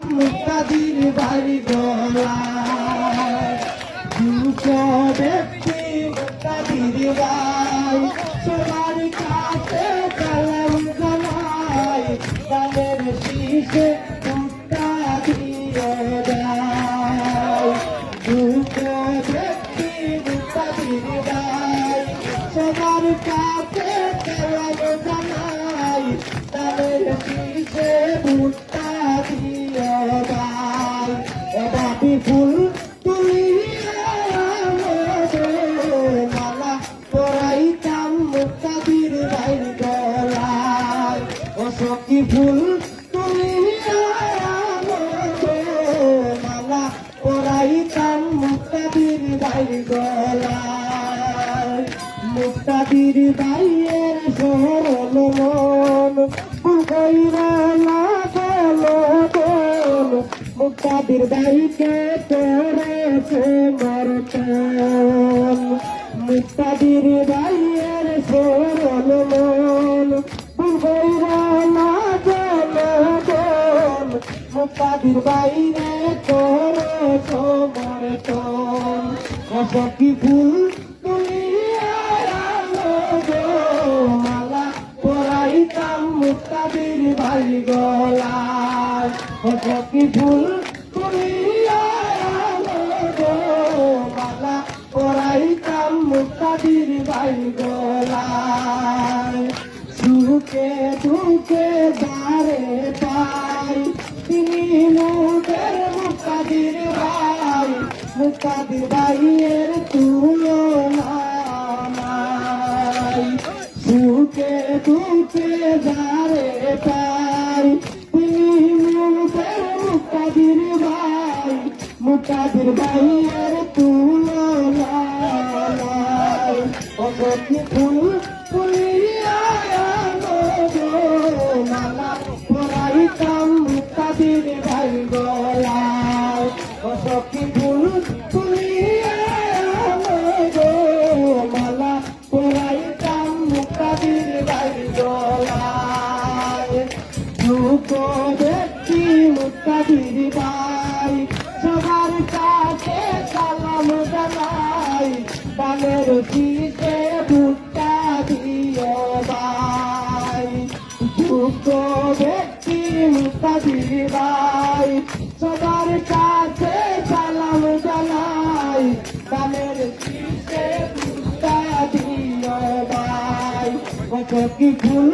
মুক্তাদির বাড়ি গলায় দুটো ব্যক্তি মুক্তাদির বাই সবার কাছে কালাম গলায় তাদের শীষে মুক্তাদির দেয় দুটো ব্যক্তি মুক্তাদির বাই সবার কাছে কালাম গলায় তাদের শীষে ফুল মালা পরাইতাম মুক্তাদির বাইর গলায় ও সখী ফুল মালা পরাইতাম মুক্তাদির বাইর গলায় মুক্তাদির বাইয়ের সরল মন ফুলকইরা মুক্তাদির বাইকে পড়েছে মরতন মুক্তাদির বাইয়ের সরল মন ফুলকইরা না জনগণ মুক্তাদির বাইরে পড়েছ মরতন অসখী ফুল মালা পরাইতাম মুক্তাদির বাই গলায় অসখী ফুল মালা পরাইতাম মুক্তাদির বাই গলায় সুখে দুঃখে দ্বারে পাই তিনি মুখের মুক্তাদির ভাই মুক্তাদির ভাইয়ের তুলনা নাই সুখে দুঃখে দ্বারে পাই মুক্তাদির ভাই মুক্তাদির ভাইয়ের তুলনা অসখী ফুল মালা পরাইতাম মুক্তাদির ভাই গলায় অসখী ফুল মালা পরাইতাম মুক্তাদির ভাই গলায় দুটো ব্যক্তি মুক্তাদির ভাই সবার কাছে সালাম জানাই বানের শীতে ভুট্টা দিও ভাই দুটো ব্যক্তি মুক্তাদির ভাই সবার কাছে সালাম জানাই বানের শীতে ভুট্টা দিও ভাই কত কি ফুল